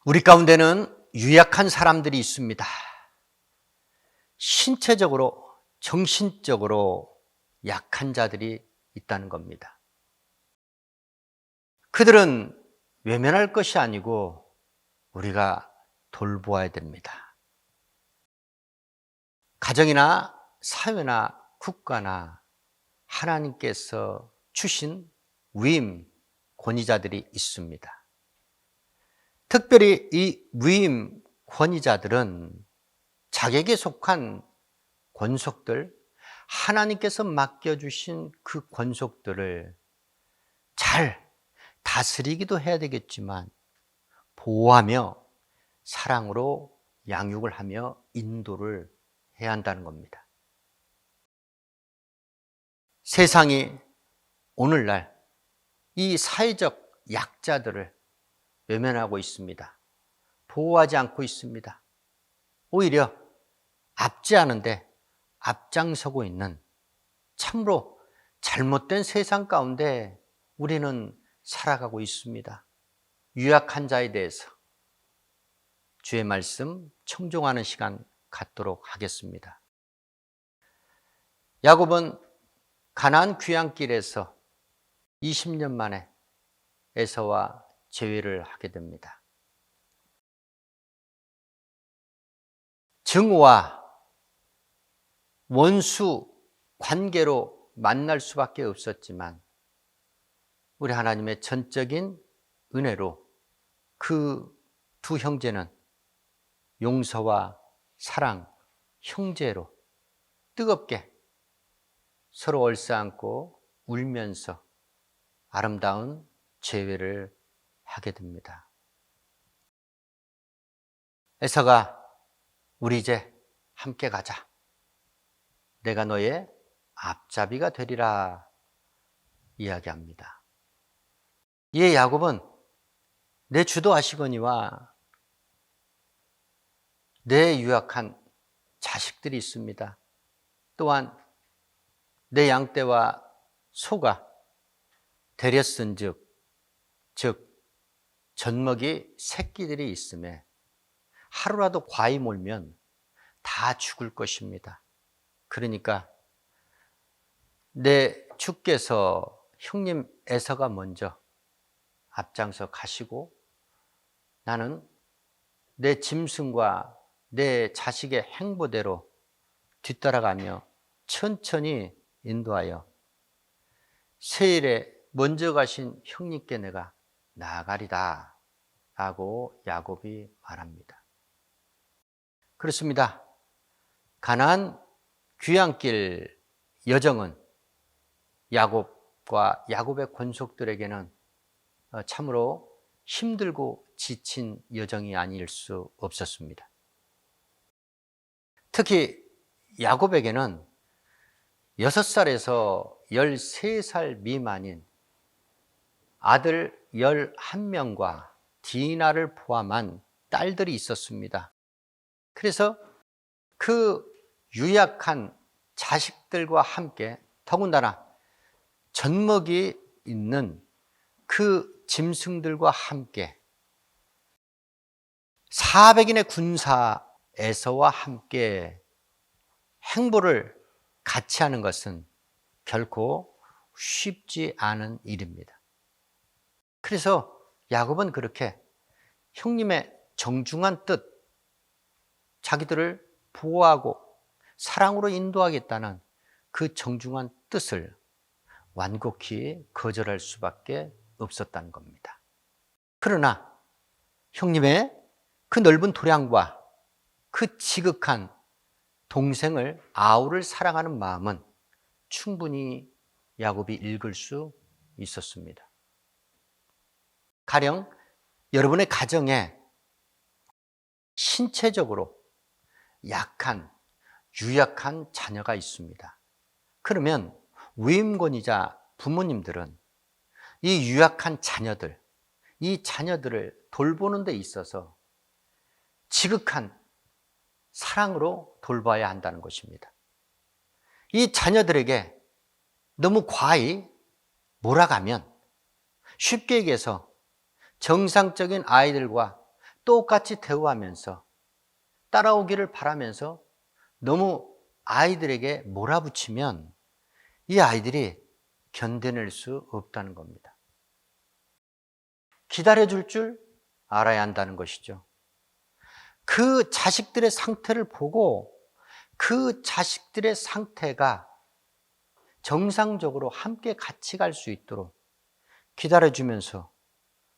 우리 가운데는 유약한 사람들이 있습니다. 신체적으로, 정신적으로 약한 자들이 있다는 겁니다. 그들은 외면할 것이 아니고 우리가 돌보아야 됩니다. 가정이나 사회나 국가나 하나님께서 주신 위임 권위자들이 있습니다. 특별히 이 위임 권위자들은 자기에게 속한 권속들, 하나님께서 맡겨주신 그 권속들을 잘 다스리기도 해야 되겠지만 보호하며 사랑으로 양육을 하며 인도를 해야 한다는 겁니다. 세상이 오늘날 이 사회적 약자들을 외면하고 있습니다. 보호하지 않고 있습니다. 오히려 압제하는데 앞장서고 있는 참으로 잘못된 세상 가운데 우리는 살아가고 있습니다. 유약한 자에 대해서 주의 말씀 청종하는 시간 갖도록 하겠습니다. 야곱은 가나안 귀향길에서 20년 만에 에서와 재회를 하게 됩니다. 증오와 원수 관계로 만날 수밖에 없었지만 우리 하나님의 전적인 은혜로 그 두 형제는 용서와 사랑, 형제로 뜨겁게 서로 얼싸안고 울면서 아름다운 재회를 하게 됩니다. 에서가 우리 이제 함께 가자. 내가 너의 앞잡이가 되리라 이야기합니다. 이에 야곱은 내 주도하시거니와 내 유약한 자식들이 있습니다. 또한 내 양떼와 소가 데렸은즉 즉 젖먹이 새끼들이 있음에 하루라도 과히 몰면 다 죽을 것입니다. 그러니까 내 주께서 형님 에서가 먼저 앞장서 가시고 나는 내 짐승과 내 자식의 행보대로 뒤따라가며 천천히 인도하여 세일에 먼저 가신 형님께 내가 나아가리다 라고 야곱이 말합니다. 그렇습니다. 가나안 귀향길 여정은 야곱과 야곱의 권속들에게는 참으로 힘들고 지친 여정이 아닐 수 없었습니다. 특히 야곱에게는 6살에서 13살 미만인 아들 11명과 디나를 포함한 딸들이 있었습니다. 그래서 그 유약한 자식들과 함께 더군다나 젖먹이 있는 그 짐승들과 함께 400인의 군사 에서와 함께 행보를 같이 하는 것은 결코 쉽지 않은 일입니다. 그래서 야곱은 그렇게 형님의 정중한 뜻, 자기들을 보호하고 사랑으로 인도하겠다는 그 정중한 뜻을 완곡히 거절할 수밖에 없었다는 겁니다. 그러나 형님의 그 넓은 도량과 그 지극한 동생을 아우를 사랑하는 마음은 충분히 야곱이 읽을 수 있었습니다. 가령 여러분의 가정에 신체적으로 약한, 유약한 자녀가 있습니다. 그러면 위임권이자 부모님들은 이 유약한 자녀들, 이 자녀들을 돌보는 데 있어서 지극한 사랑으로 돌봐야 한다는 것입니다. 이 자녀들에게 너무 과히 몰아가면 쉽게 얘기해서 정상적인 아이들과 똑같이 대우하면서 따라오기를 바라면서 너무 아이들에게 몰아붙이면 이 아이들이 견뎌낼 수 없다는 겁니다. 기다려줄 줄 알아야 한다는 것이죠. 그 자식들의 상태를 보고 그 자식들의 상태가 정상적으로 함께 같이 갈 수 있도록 기다려주면서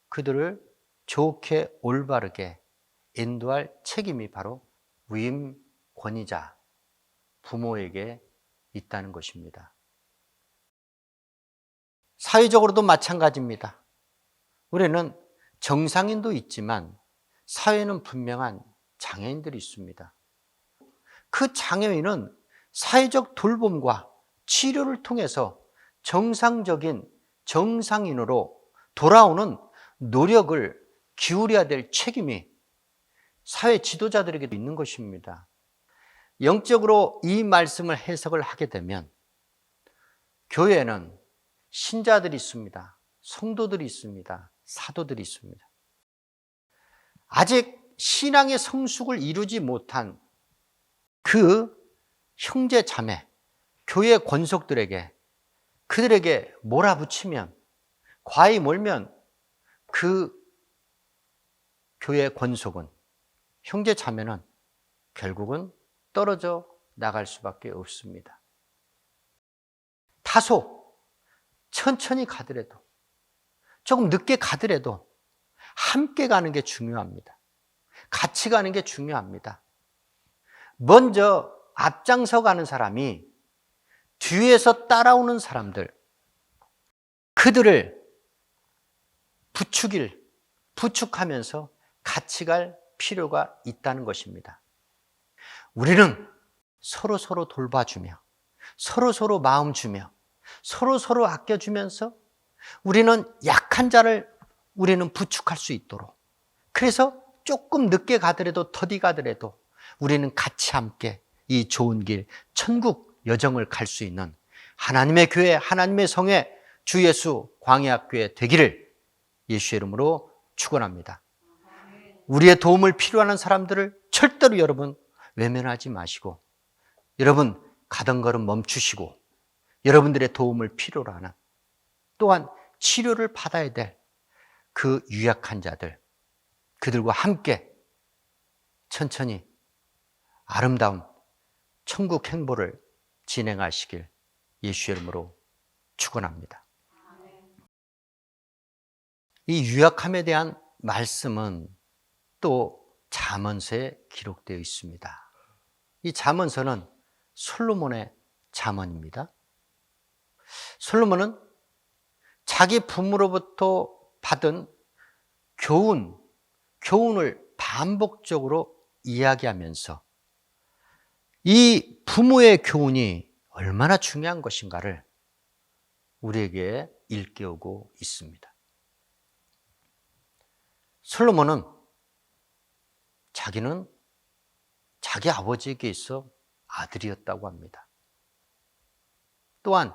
그들을 좋게 올바르게 인도할 책임이 바로 위임 권위자, 부모에게 있다는 것입니다. 사회적으로도 마찬가지입니다. 우리는 정상인도 있지만 사회는 분명한 장애인들이 있습니다. 그 장애인은 사회적 돌봄과 치료를 통해서 정상적인 정상인으로 돌아오는 노력을 기울여야 될 책임이 사회 지도자들에게도 있는 것입니다. 영적으로 이 말씀을 해석을 하게 되면 교회에는 신자들이 있습니다. 성도들이 있습니다. 사도들이 있습니다. 아직 신앙의 성숙을 이루지 못한 그 형제 자매, 교회 권속들에게 그들에게 몰아붙이면 과히 몰면 그 교회 권속은 형제 자매는 결국은 떨어져 나갈 수밖에 없습니다. 다소 천천히 가더라도 조금 늦게 가더라도 함께 가는 게 중요합니다. 같이 가는 게 중요합니다. 먼저 앞장서 가는 사람이 뒤에서 따라오는 사람들, 그들을 부축하면서 같이 갈 필요가 있다는 것입니다. 우리는 서로 돌봐주며 서로 마음 주며 서로 아껴주면서 우리는 약한 자를 우리는 부축할 수 있도록, 그래서 조금 늦게 가더라도 더디 가더라도 우리는 같이 함께 이 좋은 길, 천국 여정을 갈 수 있는 하나님의 교회, 하나님의 성회, 주 예수 광야교회 되기를 예수의 이름으로 축원합니다. 우리의 도움을 필요하는 사람들을 절대로 여러분 외면하지 마시고, 여러분 가던 걸음 멈추시고, 여러분들의 도움을 필요로 하는, 또한 치료를 받아야 될 그 유약한 자들, 그들과 함께 천천히 아름다운 천국 행보를 진행하시길 예수의 이름으로 축원합니다. 이 유약함에 대한 말씀은 또 잠언서에 기록되어 있습니다. 이 잠언서는 솔로몬의 잠언입니다. 솔로몬은 자기 부모로부터 받은 교훈을 반복적으로 이야기하면서 이 부모의 교훈이 얼마나 중요한 것인가를 우리에게 일깨우고 있습니다. 솔로몬은 자기는 자기 아버지에게 있어 아들이었다고 합니다. 또한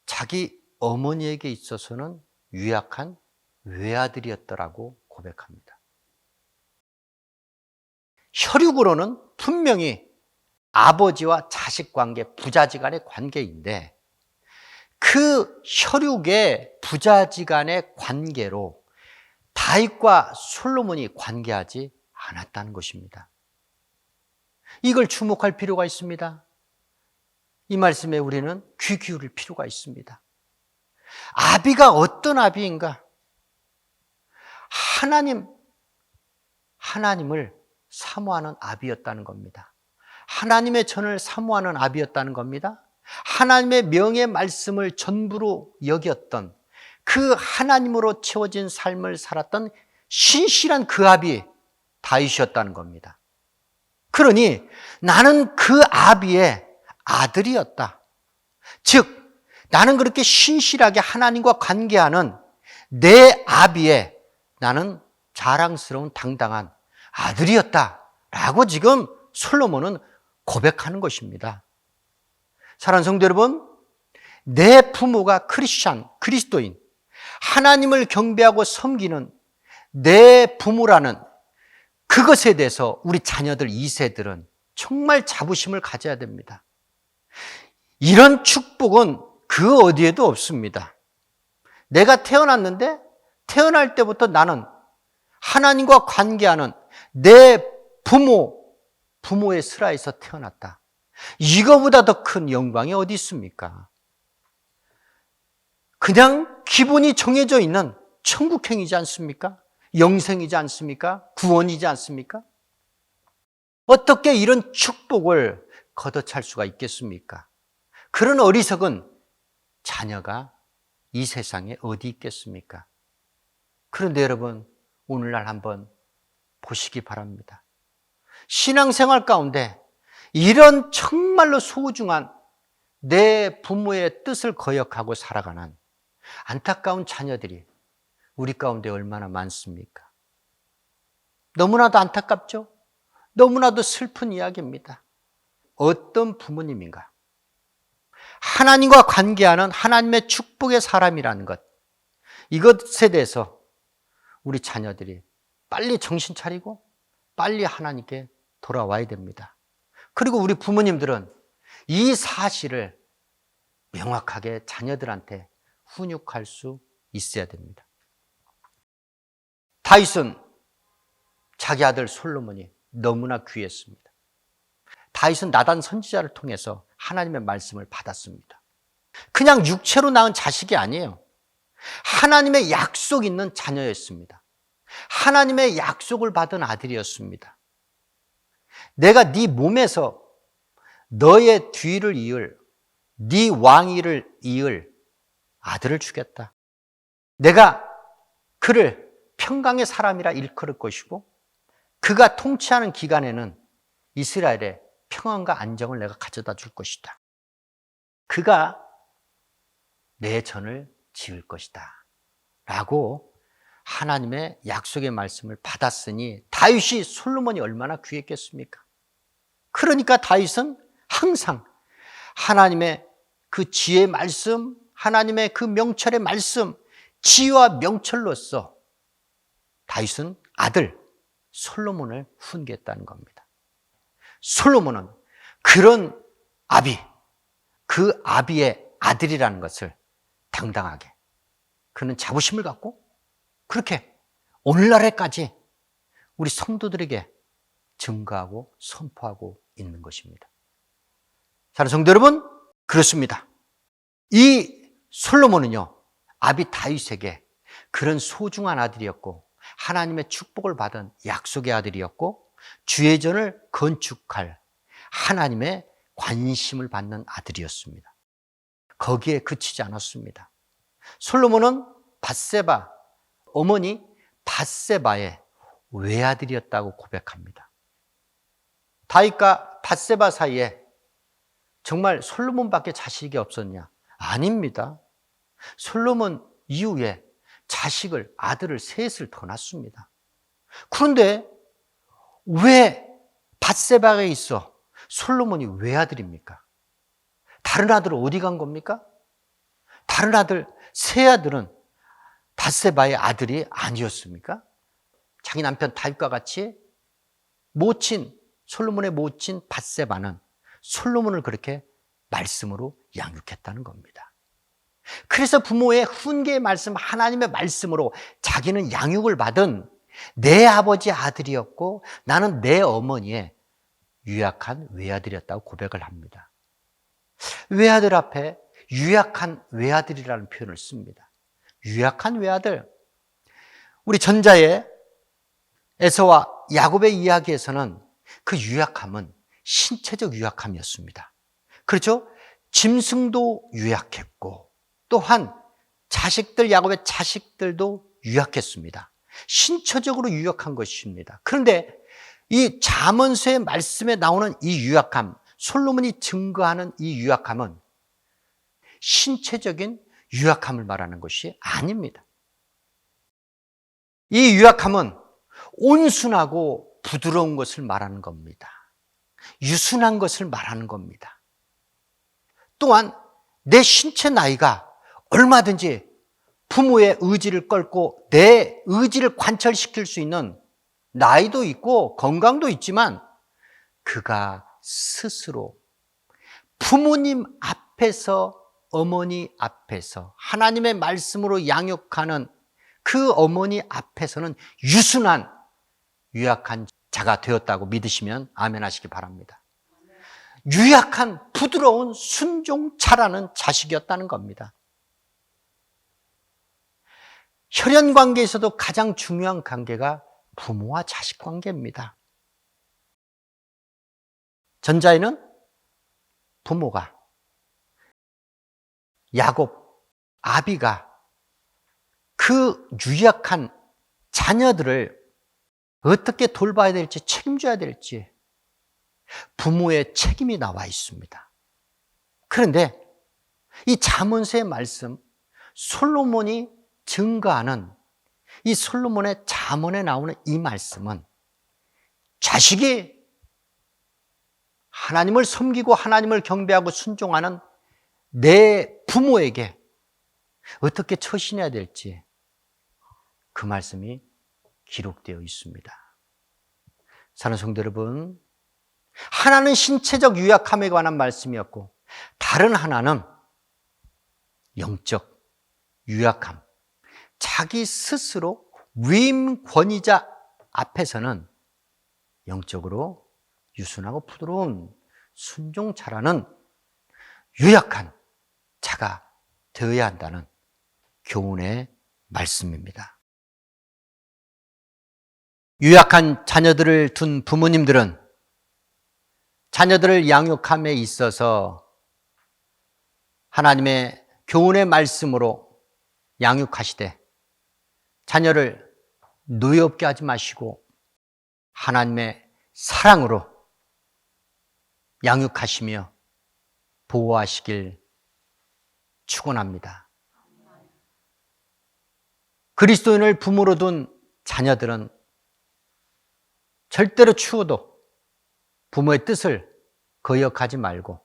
자기 어머니에게 있어서는 유약한 외아들이었더라고 고백합니다. 혈육으로는 분명히 아버지와 자식 관계, 부자지간의 관계인데 그 혈육의 부자지간의 관계로 다윗과 솔로몬이 관계하지 않았다는 것입니다. 이걸 주목할 필요가 있습니다. 이 말씀에 우리는 귀 기울일 필요가 있습니다. 아비가 어떤 아비인가? 하나님을 사모하는 아비였다는 겁니다. 하나님의 전을 사모하는 아비였다는 겁니다. 하나님의 명예 말씀을 전부로 여겼던, 그 하나님으로 채워진 삶을 살았던 신실한 그 아비 다윗이었다는 겁니다. 그러니 나는 그 아비의 아들이었다. 즉 나는 그렇게 신실하게 하나님과 관계하는 내 아비의 나는 자랑스러운 당당한 아들이었다라고 지금 솔로몬은 고백하는 것입니다. 사랑하는 성도 여러분, 내 부모가 그리스도인, 하나님을 경배하고 섬기는 내 부모라는 그것에 대해서 우리 자녀들 2세들은 정말 자부심을 가져야 됩니다. 이런 축복은 그 어디에도 없습니다. 내가 태어났는데 태어날 때부터 나는 하나님과 관계하는 내 부모의 슬하에서 태어났다. 이거보다 더 큰 영광이 어디 있습니까? 그냥 기본이 정해져 있는 천국행이지 않습니까? 영생이지 않습니까? 구원이지 않습니까? 어떻게 이런 축복을 걷어찰 수가 있겠습니까? 그런 어리석은 자녀가 이 세상에 어디 있겠습니까? 그런데 여러분, 오늘날 한번 보시기 바랍니다. 신앙생활 가운데 이런 정말로 소중한 내 부모의 뜻을 거역하고 살아가는 안타까운 자녀들이 우리 가운데 얼마나 많습니까? 너무나도 안타깝죠? 너무나도 슬픈 이야기입니다. 어떤 부모님인가? 하나님과 관계하는 하나님의 축복의 사람이라는 것, 이것에 대해서 우리 자녀들이 빨리 정신 차리고 빨리 하나님께 돌아와야 됩니다. 그리고 우리 부모님들은 이 사실을 명확하게 자녀들한테 훈육할 수 있어야 됩니다. 다윗은 자기 아들 솔로몬이 너무나 귀했습니다. 다윗은 나단 선지자를 통해서 하나님의 말씀을 받았습니다. 그냥 육체로 낳은 자식이 아니에요. 하나님의 약속 있는 자녀였습니다. 하나님의 약속을 받은 아들이었습니다. 내가 네 몸에서 너의 뒤를 이을, 네 왕위를 이을 아들을 주겠다. 내가 그를 평강의 사람이라 일컬을 것이고 그가 통치하는 기간에는 이스라엘의 평안과 안정을 내가 가져다 줄 것이다. 그가 내 전을 지을 것이다. 라고 하나님의 약속의 말씀을 받았으니 다윗이 솔로몬이 얼마나 귀했겠습니까? 그러니까 다윗은 항상 하나님의 그 지혜의 말씀, 하나님의 그 명철의 말씀, 지혜와 명철로서 다윗은 아들 솔로몬을 훈계했다는 겁니다. 솔로몬은 그런 그 아비의 아들이라는 것을 당당하게 그는 자부심을 갖고 그렇게 오늘날에까지 우리 성도들에게 증거하고 선포하고 있는 것입니다. 사랑하는 성도 여러분, 그렇습니다. 이 솔로몬은요, 아비 다윗에게 그런 소중한 아들이었고 하나님의 축복을 받은 약속의 아들이었고 주의 전을 건축할 하나님의 관심을 받는 아들이었습니다. 거기에 그치지 않았습니다. 솔로몬은 밧세바, 어머니 밧세바의 외아들이었다고 고백합니다. 다윗과 밧세바 사이에 정말 솔로몬밖에 자식이 없었냐? 아닙니다. 솔로몬 이후에 아들을 셋을 더 낳습니다. 그런데 왜 밧세바에 있어 솔로몬이 외아들입니까? 다른 아들은 어디 간 겁니까? 다른 아들, 세 아들은 밧세바의 아들이 아니었습니까? 자기 남편 다윗과 같이 솔로몬의 모친 밧세바는 솔로몬을 그렇게 말씀으로 양육했다는 겁니다. 그래서 부모의 훈계의 말씀, 하나님의 말씀으로 자기는 양육을 받은 내 아버지 아들이었고 나는 내 어머니의 유약한 외아들이었다고 고백을 합니다. 외아들 앞에 유약한 외아들이라는 표현을 씁니다. 유약한 외아들. 우리 전자의 에서와 야곱의 이야기에서는 그 유약함은 신체적 유약함이었습니다. 그렇죠? 짐승도 유약했고 또한 야곱의 자식들도 유약했습니다. 신체적으로 유약한 것입니다. 그런데 이 잠언서의 말씀에 나오는 이 유약함, 솔로몬이 증거하는 이 유약함은 신체적인 유약함을 말하는 것이 아닙니다. 이 유약함은 온순하고 부드러운 것을 말하는 겁니다. 유순한 것을 말하는 겁니다. 또한 내 신체 나이가 얼마든지 부모의 의지를 꺾고 내 의지를 관철시킬 수 있는 나이도 있고 건강도 있지만 그가 스스로 부모님 앞에서, 어머니 앞에서 하나님의 말씀으로 양육하는 그 어머니 앞에서는 유순한 유약한 자가 되었다고 믿으시면 아멘 하시기 바랍니다. 유약한 부드러운 순종자라는 자식이었다는 겁니다. 혈연 관계에서도 가장 중요한 관계가 부모와 자식 관계입니다. 전자에는 부모가, 야곱, 아비가 그 유약한 자녀들을 어떻게 돌봐야 될지, 책임져야 될지 부모의 책임이 나와 있습니다. 그런데 이 잠언서의 말씀, 솔로몬이 증거하는 이 솔로몬의 잠언에 나오는 이 말씀은 자식이 하나님을 섬기고 하나님을 경배하고 순종하는 내 부모에게 어떻게 처신해야 될지 그 말씀이 기록되어 있습니다. 사랑하는 성도 여러분, 하나는 신체적 유약함에 관한 말씀이었고 다른 하나는 영적 유약함, 자기 스스로 위임 권위자 앞에서는 영적으로 유순하고 부드러운 순종자라는 유약한 자가 되어야 한다는 교훈의 말씀입니다. 유약한 자녀들을 둔 부모님들은 자녀들을 양육함에 있어서 하나님의 교훈의 말씀으로 양육하시되 자녀를 노엽게 하지 마시고 하나님의 사랑으로 양육하시며 보호하시길 축원합니다. 그리스도인을 부모로 둔 자녀들은 절대로 추워도 부모의 뜻을 거역하지 말고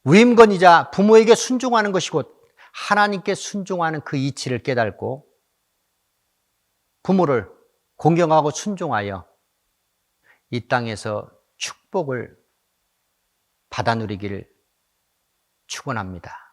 위임권이자 부모에게 순종하는 것이 곧 하나님께 순종하는 그 이치를 깨닫고 부모를 공경하고 순종하여 이 땅에서 축복을 받아 누리기를 축원합니다.